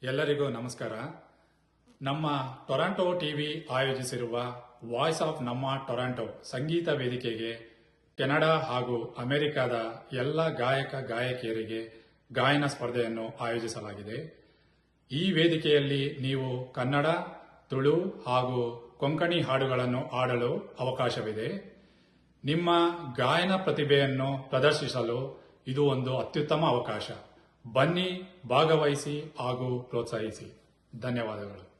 ಎಲ್ಲರಿಗೂ ನಮಸ್ಕಾರ. ನಮ್ಮ ಟೊರಾಂಟೊ ಟಿವಿ ಆಯೋಜಿಸಿರುವ ವಾಯ್ಸ್ ಆಫ್ ನಮ್ಮ ಟೊರಾಂಟೊ ಸಂಗೀತ ವೇದಿಕೆಗೆ ಕೆನಡಾ ಹಾಗೂ ಅಮೆರಿಕದ ಎಲ್ಲ ಗಾಯಕ ಗಾಯಕಿಯರಿಗೆ ಗಾಯನ ಸ್ಪರ್ಧೆಯನ್ನು ಆಯೋಜಿಸಲಾಗಿದೆ. ಈ ವೇದಿಕೆಯಲ್ಲಿ ನೀವು ಕನ್ನಡ, ತುಳು ಹಾಗೂ ಕೊಂಕಣಿ ಹಾಡುಗಳನ್ನು ಆಡಲು ಅವಕಾಶವಿದೆ. ನಿಮ್ಮ ಗಾಯನ ಪ್ರತಿಭೆಯನ್ನು ಪ್ರದರ್ಶಿಸಲು ಇದು ಒಂದು ಅತ್ಯುತ್ತಮ ಅವಕಾಶ. ಬನ್ನಿ, ಭಾಗವಹಿಸಿ ಹಾಗೂ ಪ್ರೋತ್ಸಾಹಿಸಿ. ಧನ್ಯವಾದಗಳು.